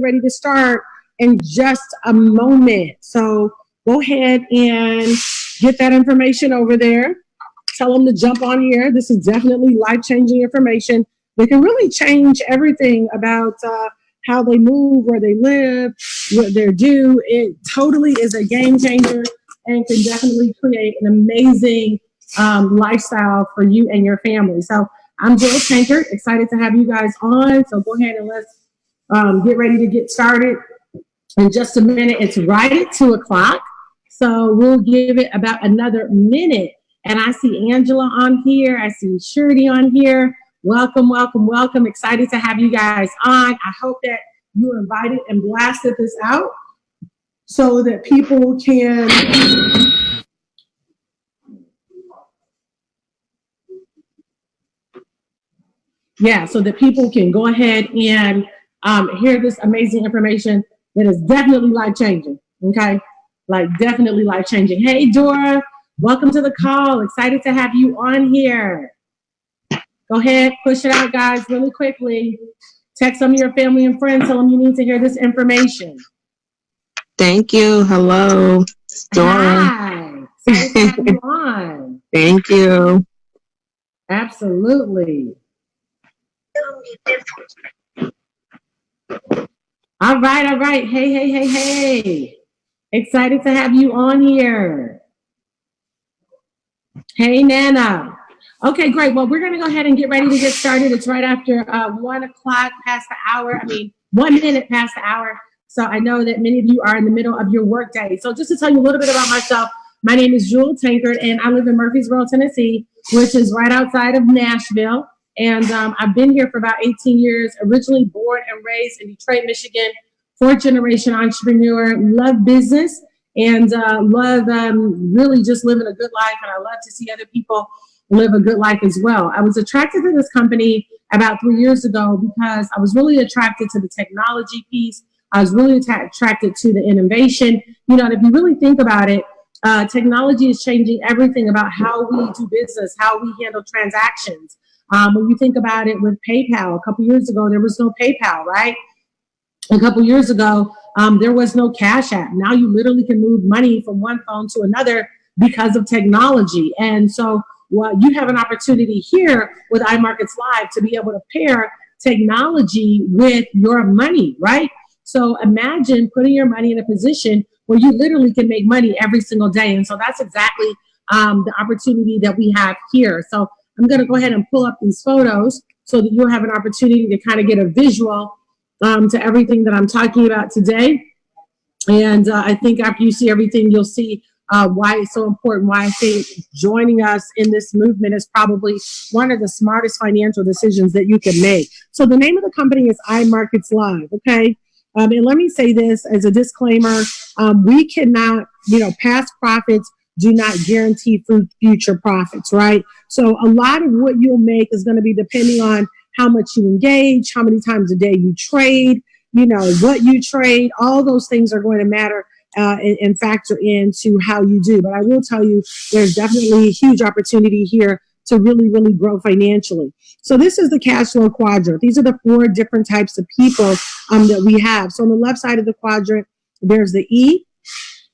ready to start in just a moment. So go ahead and get that information over there. Tell them to jump on here. This is definitely life-changing information that can really change everything about how they move, where they live, what they're due. It totally is a game changer and can definitely create an amazing lifestyle for you and your family. So I'm Jill Tankard, excited to have you guys on. So go ahead and let's get ready to get started. In just a minute, it's right at 2 o'clock. So we'll give it about another minute. And I see Angela on here. I see Shirley on here. Welcome, welcome, welcome. Excited to have you guys on. I hope that you invited and blasted this out so that people can so that people can go ahead and hear this amazing information that is definitely life-changing, okay? Like definitely life-changing. Hey, Dora, welcome to the call. Excited to have you on here. Go ahead, push it out, guys, really quickly. Text some of your family and friends. Tell them you need to hear this information. Thank you. Hello, Dora. Hi. Excited to have you on. Thank you. Absolutely. All right. Hey. Excited to have you on here. Hey, Nana. Okay, great. Well, we're going to go ahead and get ready to get started. It's right after 1 o'clock past the hour. 1 minute past the hour. So I know that many of you are in the middle of your workday. So just to tell you a little bit about myself, my name is Jewel Tankard, and I live in Murfreesboro, Tennessee, which is right outside of Nashville. And I've been here for about 18 years, originally born and raised in Detroit, Michigan, fourth-generation entrepreneur, love business, and love really just living a good life. And I love to see other people live a good life as well. I was attracted to this company about 3 years ago because I was really attracted to the technology piece. I was really attracted to the innovation. And if you really think about it, technology is changing everything about how we do business, how we handle transactions. When you think about it with PayPal, a couple years ago, there was no PayPal, right? A couple years ago, there was no Cash App. Now you literally can move money from one phone to another because of technology. And so you have an opportunity here with iMarkets Live to be able to pair technology with your money, right? So imagine putting your money in a position where you literally can make money every single day. And so that's exactly the opportunity that we have here. So I'm going to go ahead and pull up these photos so that you'll have an opportunity to kind of get a visual to everything that I'm talking about today. And I think after you see everything, you'll see why it's so important, why I think joining us in this movement is probably one of the smartest financial decisions that you can make. So the name of the company is iMarkets Live, okay? And let me say this as a disclaimer, we cannot, past profits do not guarantee future profits, right? So a lot of what you'll make is going to be depending on how much you engage, how many times a day you trade, what you trade, all those things are going to matter and factor into how you do. But I will tell you, there's definitely a huge opportunity here to really, really grow financially. So this is the cash flow quadrant. These are the 4 different types of people that we have. So on the left side of the quadrant, there's the E,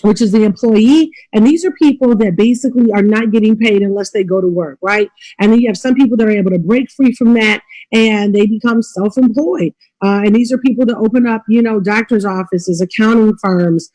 which is the employee. And these are people that basically are not getting paid unless they go to work, right? And then you have some people that are able to break free from that and they become self-employed. And these are people that open up, doctor's offices, accounting firms,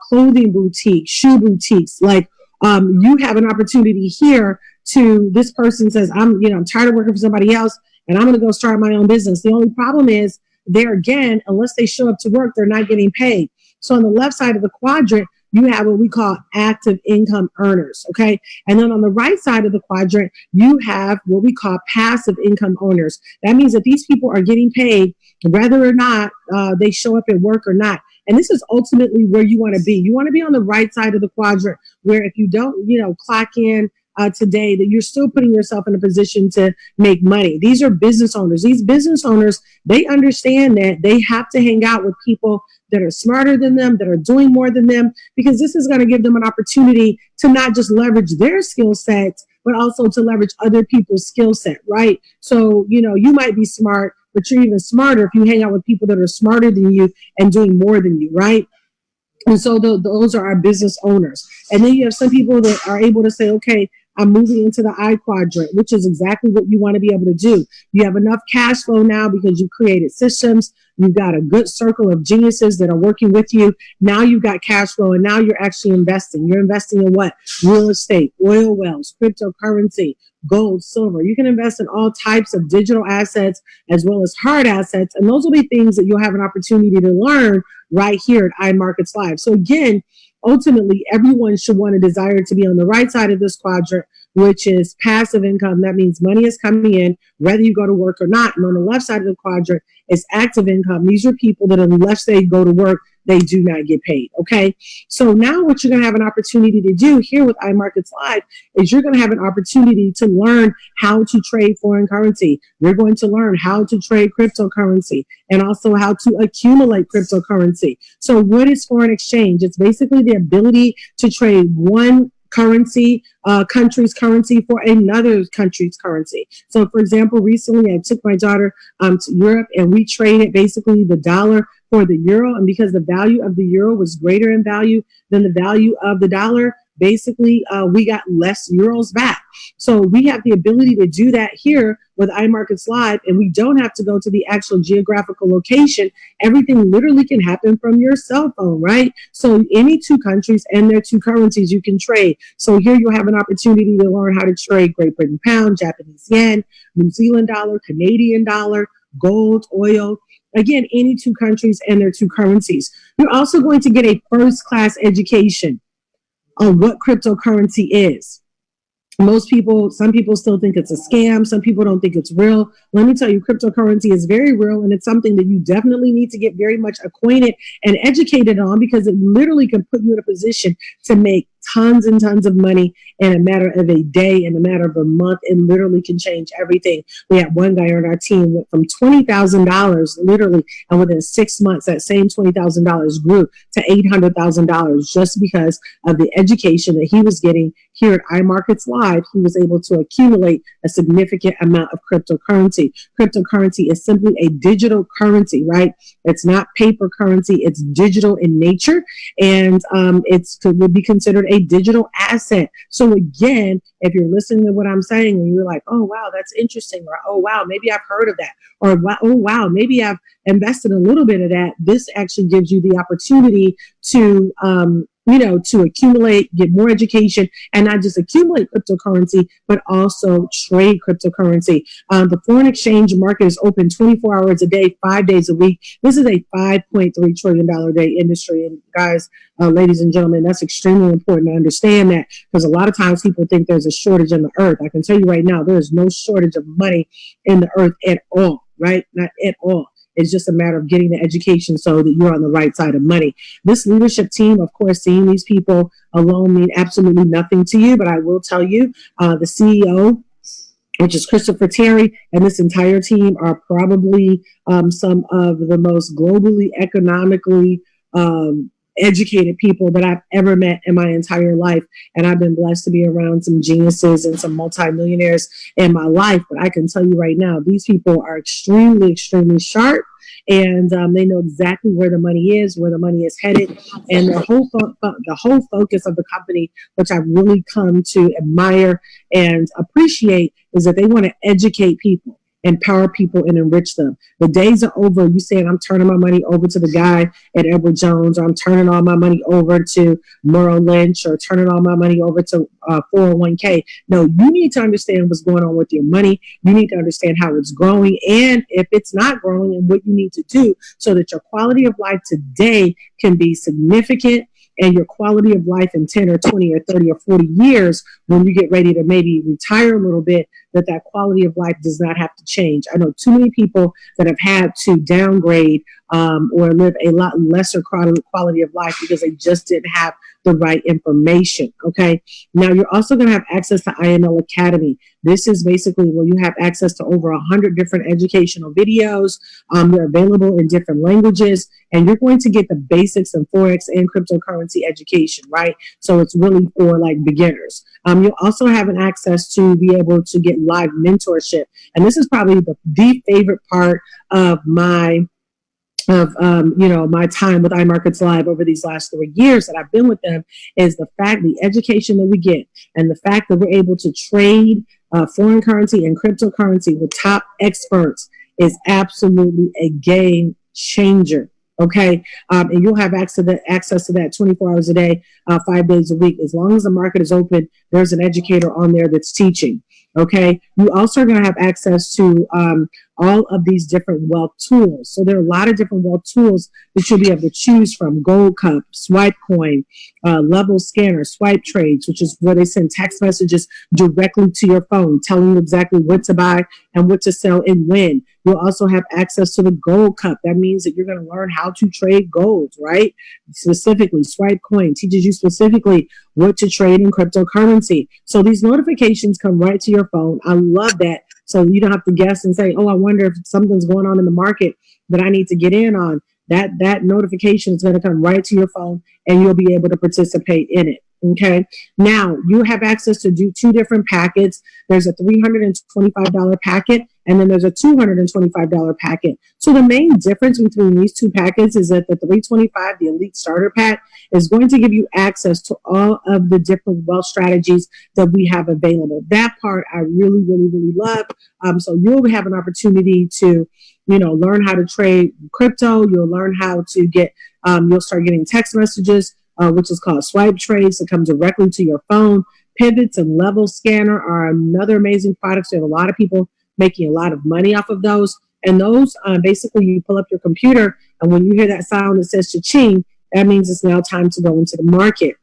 clothing boutiques, shoe boutiques. Like you have an opportunity here to, this person says, I'm tired of working for somebody else and I'm going to go start my own business. The only problem is there again, unless they show up to work, they're not getting paid. So on the left side of the quadrant, you have what we call active income earners, okay? And then on the right side of the quadrant, you have what we call passive income owners. That means that these people are getting paid whether or not they show up at work or not. And this is ultimately where you want to be. You want to be on the right side of the quadrant where if you don't, clock in today, that you're still putting yourself in a position to make money. These are business owners. These business owners, they understand that they have to hang out with people that are smarter than them, that are doing more than them, because this is going to give them an opportunity to not just leverage their skill sets, but also to leverage other people's skill set, right? So, you might be smart, but you're even smarter if you hang out with people that are smarter than you and doing more than you, right? And so those are our business owners. And then you have some people that are able to say, okay, I'm moving into the I quadrant, which is exactly what you want to be able to do. You have enough cash flow now because you created systems. You've got a good circle of geniuses that are working with you. Now you've got cash flow, and now you're actually investing. You're investing in what? Real estate, oil wells, cryptocurrency, gold, silver. You can invest in all types of digital assets as well as hard assets. And those will be things that you'll have an opportunity to learn right here at iMarkets Live. So again, ultimately, everyone should want to desire to be on the right side of this quadrant, which is passive income. That means money is coming in, whether you go to work or not. And on the left side of the quadrant is active income. These are people that unless they go to work, they do not get paid. Okay. So now what you're going to have an opportunity to do here with iMarkets Live is you're going to have an opportunity to learn how to trade foreign currency. You're going to learn how to trade cryptocurrency and also how to accumulate cryptocurrency. So what is foreign exchange? It's basically the ability to trade one currency, country's currency for another country's currency. So for example, recently I took my daughter to Europe and we traded basically the dollar for the euro. And because the value of the euro was greater in value than the value of the dollar, basically we got less euros back. So we have the ability to do that here with iMarkets Live, and we don't have to go to the actual geographical location. Everything literally can happen from your cell phone, right? So any two countries and their two currencies you can trade. So here you'll have an opportunity to learn how to trade Great Britain pound, Japanese yen, New Zealand dollar, Canadian dollar, gold, oil. Again, any two countries and their two currencies. You're also going to get a first-class education on what cryptocurrency is. Some people still think it's a scam. Some people don't think it's real. Let me tell you, cryptocurrency is very real, and it's something that you definitely need to get very much acquainted and educated on, because it literally can put you in a position to make tons and tons of money in a matter of a day, in a matter of a month. It literally can change everything. We had one guy on our team went from $20,000 literally, and within 6 months, that same $20,000 grew to $800,000 just because of the education that he was getting here at iMarkets Live. He was able to accumulate a significant amount of cryptocurrency. Cryptocurrency is simply a digital currency, right? It's not paper currency. It's digital in nature, and would be considered a digital asset. So again, if you're listening to what I'm saying and you're like, oh, wow, that's interesting, or oh, wow, maybe I've heard of that, or oh, wow, maybe I've invested a little bit of that, this actually gives you the opportunity to to accumulate, get more education, and not just accumulate cryptocurrency, but also trade cryptocurrency. The foreign exchange market is open 24 hours a day, 5 days a week. This is a $5.3 trillion a day industry. And guys, ladies and gentlemen, that's extremely important to understand that, because a lot of times people think there's a shortage in the earth. I can tell you right now, there is no shortage of money in the earth at all, right? Not at all. It's just a matter of getting the education so that you're on the right side of money. This leadership team, of course, seeing these people alone mean absolutely nothing to you, but I will tell you, the CEO, which is Christopher Terry, and this entire team are probably some of the most globally, economically educated people that I've ever met in my entire life. And I've been blessed to be around some geniuses and some multimillionaires in my life. But I can tell you right now, these people are extremely, extremely sharp. And they know exactly where the money is, where the money is headed. And the whole focus of the company, which I've really come to admire and appreciate, is that they want to educate people, empower people, and enrich them. The days are over. You saying, I'm turning my money over to the guy at Edward Jones, or I'm turning all my money over to Merrill Lynch, or turning all my money over to 401k. No, you need to understand what's going on with your money. You need to understand how it's growing, and if it's not growing, and what you need to do so that your quality of life today can be significant, and your quality of life in 10 or 20 or 30 or 40 years, when you get ready to maybe retire a little bit, that quality of life does not have to change. I know too many people that have had to downgrade or live a lot lesser quality of life because they just didn't have the right information. Okay. Now you're also going to have access to IML Academy. This is basically where you have access to over 100 different educational videos. They're available in different languages, and you're going to get the basics of Forex and cryptocurrency education, right? So it's really for like beginners. You'll also have an access to be able to get live mentorship. And this is probably the favorite part of my my time with iMarkets Live over these last 3 years that I've been with them, is the fact, the education that we get, and the fact that we're able to trade foreign currency and cryptocurrency with top experts is absolutely a game changer. Okay. And you'll have access to that 24 hours a day, 5 days a week. As long as the market is open, there's an educator on there that's teaching. Okay. You also are going to have access to all of these different wealth tools. So there are a lot of different wealth tools that you'll be able to choose from: Gold Cup, Swipe Coin, Level Scanner, Swipe Trades, which is where they send text messages directly to your phone, telling you exactly what to buy and what to sell and when. You'll also have access to the Gold Cup. That means that you're going to learn how to trade gold, right? Specifically, Swipe Coin teaches you specifically what to trade in cryptocurrency. So these notifications come right to your phone. I love that. So you don't have to guess and say, oh, I wonder if something's going on in the market that I need to get in on. That notification is going to come right to your phone, and you'll be able to participate in it. Okay. Now you have access to do two different packets. There's a $325 packet, and then there's a $225 packet. So the main difference between these two packets is that the $325, the Elite Starter Pack, is going to give you access to all of the different wealth strategies that we have available. That part I really, really, really love. So you'll have an opportunity to, learn how to trade crypto. You'll learn how to get, you'll start getting text messages, which is called Swipe Trades, that come directly to your phone. Pivots and Level Scanner are another amazing products. We have a lot of people making a lot of money off of those. And those, basically, you pull up your computer, and when you hear that sound that says cha-ching, that means it's now time to go into the market.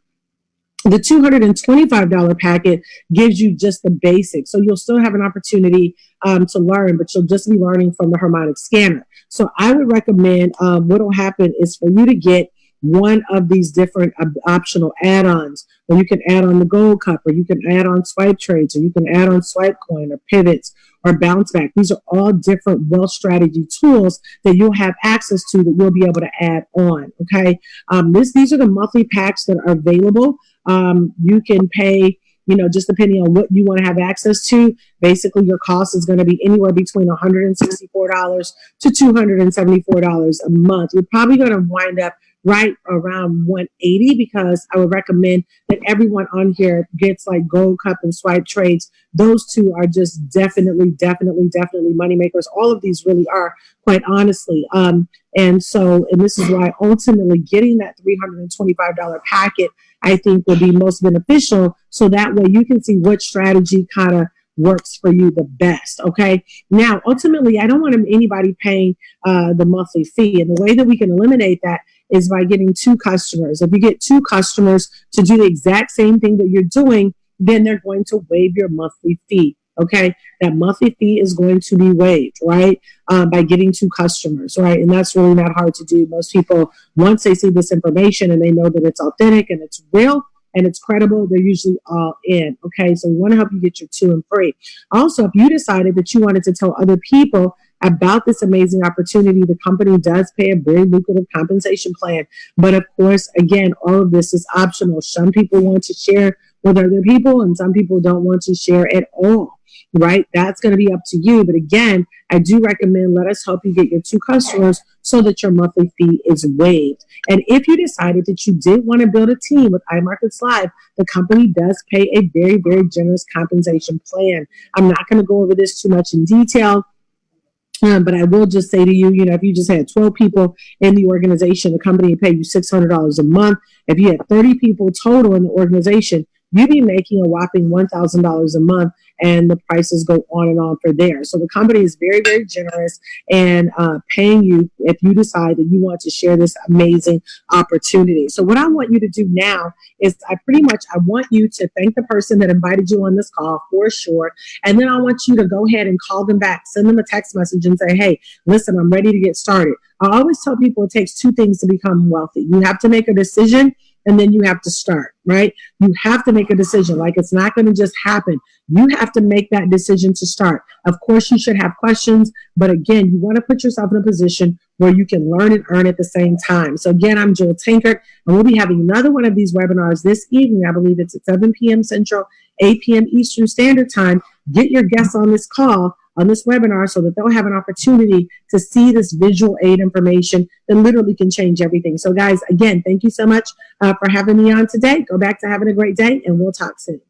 The $225 packet gives you just the basics. So you'll still have an opportunity to learn, but you'll just be learning from the harmonic scanner. So I would recommend what will happen is for you to get one of these different optional add-ons, where you can add on the Gold Cup, or you can add on Swipe Trades, or you can add on Swipe Coin, or Pivots, or Bounce Back. These are all different wealth strategy tools that you'll have access to, that you'll be able to add on. Okay. These are the monthly packs that are available. You can pay, just depending on what you want to have access to. Basically, your cost is going to be anywhere between $164 to $274 a month. You're probably going to wind up right around $180, because I would recommend that everyone on here gets like Gold Cup and Swipe Trades. Those two are just definitely money makers. All of these really are, quite honestly. And this is why ultimately getting that $325 packet, I think, will be most beneficial. So that way you can see what strategy kind of works for you the best. Okay. Now, ultimately, I don't want anybody paying the monthly fee. And the way that we can eliminate that is by getting two customers. If you get two customers to do the exact same thing that you're doing, then they're going to waive your monthly fee. Okay. That monthly fee is going to be waived, right? By getting two customers, right? And that's really not hard to do. Most people, once they see this information and they know that it's authentic and it's real and it's credible, they're usually all in. Okay. So we want to help you get your 2 and free. Also, if you decided that you wanted to tell other people about this amazing opportunity, the company does pay a very lucrative compensation plan. But of course, again, all of this is optional. Some people want to share with other people, and some people don't want to share at all, right? That's going to be up to you. But again, I do recommend, let us help you get your 2 customers so that your monthly fee is waived. And if you decided that you did want to build a team with iMarkets Live, the company does pay a very, very generous compensation plan. I'm not going to go over this too much in detail. But I will just say to you, if you just had 12 people in the organization, the company would pay you $600 a month. If you had 30 people total in the organization, you'd be making a whopping $1,000 a month, and the prices go on and on for there. So the company is very, very generous and paying you if you decide that you want to share this amazing opportunity. So what I want you to do now is I want you to thank the person that invited you on this call for sure. And then I want you to go ahead and call them back, send them a text message and say, hey, listen, I'm ready to get started. I always tell people it takes 2 things to become wealthy. You have to make a decision, and then you have to start, right? You have to make a decision. Like, it's not going to just happen. You have to make that decision to start. Of course, you should have questions, but again, you want to put yourself in a position where you can learn and earn at the same time. So again, I'm Jill Tankard, and we'll be having another one of these webinars this evening. I believe it's at 7 p.m. Central, 8 p.m. Eastern Standard Time. Get your guests on this call, on this webinar, so that they'll have an opportunity to see this visual aid information that literally can change everything. So guys, again, thank you so much for having me on today. Go back to having a great day, and we'll talk soon.